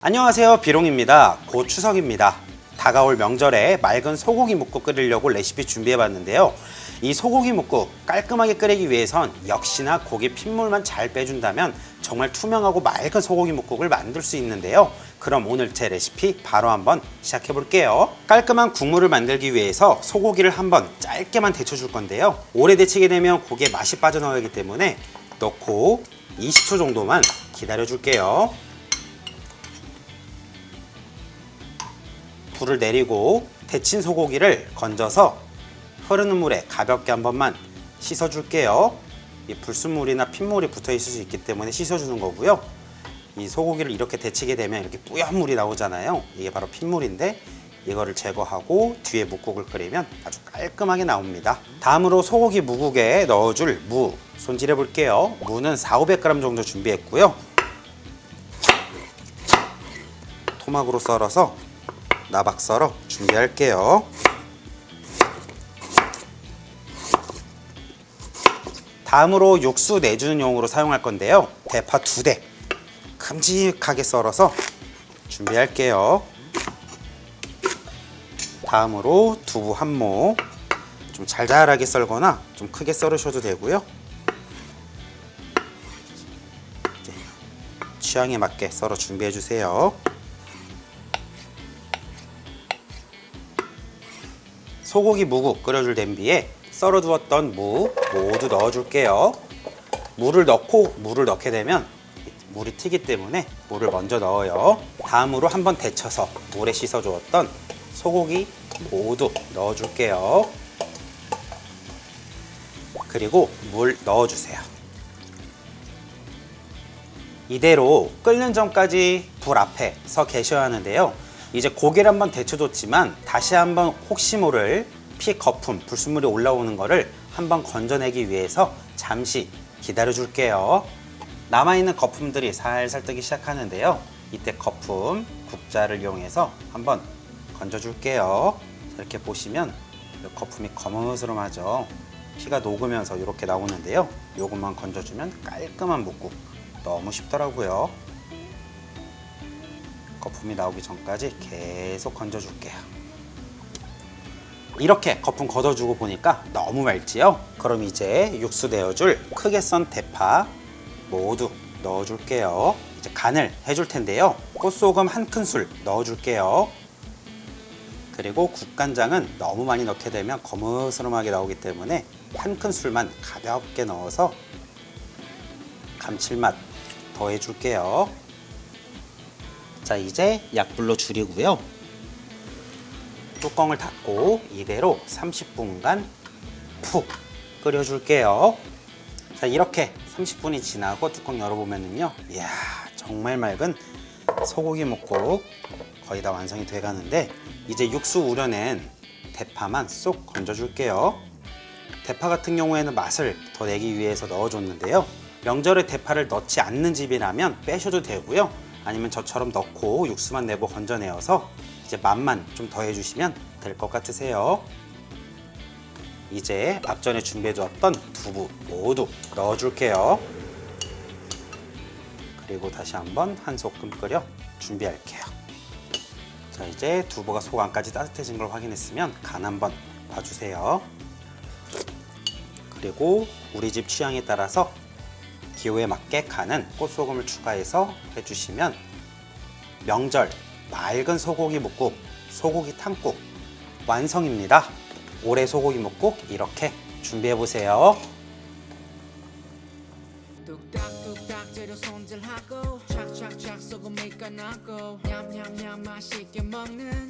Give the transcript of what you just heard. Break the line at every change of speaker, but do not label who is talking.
안녕하세요, 비롱입니다. 곧 추석입니다. 다가올 명절에 맑은 소고기 묵국 끓이려고 레시피 준비해봤는데요. 이 소고기 묵국 깔끔하게 끓이기 위해선 역시나 고기 핏물만 잘 빼준다면 정말 투명하고 맑은 소고기 묵국을 만들 수 있는데요. 그럼 오늘 제 레시피 바로 한번 시작해 볼게요. 깔끔한 국물을 만들기 위해서 소고기를 한번 짧게만 데쳐줄 건데요. 오래 데치게 되면 고기에 맛이 빠져나가기 때문에 넣고 20초 정도만 기다려 줄게요. 불을 내리고 데친 소고기를 건져서 흐르는 물에 가볍게 한 번만 씻어 줄게요. 이 불순물이나 핏물이 붙어 있을 수 있기 때문에 씻어 주는 거고요. 이 소고기를 이렇게 데치게 되면 이렇게 뿌연 물이 나오잖아요. 이게 바로 핏물인데 이거를 제거하고 뒤에 묵국을 끓이면 아주 깔끔하게 나옵니다. 다음으로 소고기 묵국에 넣어줄 무 손질해 볼게요. 무는 400~500g 정도 준비했고요. 토막으로 썰어서 나박 썰어 준비할게요. 다음으로 육수 내주는 용으로 사용할 건데요. 대파 2대 큼직하게 썰어서 준비할게요. 다음으로 두부 1모 좀 잘잘하게 썰거나 좀 크게 썰으셔도 되고요. 취향에 맞게 썰어 준비해 주세요. 소고기 묵국 끓여줄 냄비에 썰어두었던 무 모두 넣어줄게요. 물을 넣게 되면 물이 튀기 때문에 물을 먼저 넣어요. 다음으로 한번 데쳐서 물에 씻어주었던 소고기 모두 넣어줄게요. 그리고 물 넣어주세요. 이대로 끓는 전까지 불 앞에 서 계셔야 하는데요. 이제 고기를 한번 데쳐줬지만 다시 한번 혹시 모를 피, 거품, 불순물이 올라오는 거를 한번 건져내기 위해서 잠시 기다려 줄게요. 남아있는 거품들이 살살 뜨기 시작하는데요. 이때 거품 국자를 이용해서 한번 건져 줄게요. 이렇게 보시면 거품이 거뭇스름하죠. 피가 녹으면서 이렇게 나오는데요. 이것만 건져주면 깔끔한 묵국. 너무 쉽더라고요. 거품이 나오기 전까지 계속 건져줄게요. 이렇게 거품 걷어주고 보니까 너무 맑지요? 그럼 이제 육수 내어줄 크게 썬 대파 모두 넣어줄게요. 이제 간을 해줄 텐데요. 꽃소금 1큰술 넣어줄게요. 그리고 국간장은 너무 많이 넣게 되면 거뭇스름하게 나오기 때문에 1큰술만 가볍게 넣어서 감칠맛 더해줄게요. 자, 이제 약불로 줄이고요. 뚜껑을 닫고 이대로 30분간 푹 끓여줄게요. 자, 이렇게 30분이 지나고 뚜껑 열어보면요, 이야, 정말 맑은 소고기 묵국 거의 다 완성이 돼 가는데 이제 육수 우려낸 대파만 쏙 건져줄게요. 대파 같은 경우에는 맛을 더 내기 위해서 넣어줬는데요. 명절에 대파를 넣지 않는 집이라면 빼셔도 되고요. 아니면 저처럼 넣고 육수만 내고 건져내어서 이제 맛만 좀 더해주시면 될 것 같으세요. 이제 앞전에 준비해두었던 두부 모두 넣어줄게요. 그리고 다시 한번 한 소끔 끓여 준비할게요. 자, 이제 두부가 속 안까지 따뜻해진 걸 확인했으면 간 한번 봐주세요. 그리고 우리 집 취향에 따라서 기호에 맞게 간은 꽃소금을 추가해서 해주시면 명절 맑은 소고기 묵국, 소고기 탕국 완성입니다. 올해 소고기 묵국 이렇게 준비해보세요.
뚝딱뚝딱 재료 손질하고 착착착 소금 밑간 넣고 냠냠냠 맛있게 먹는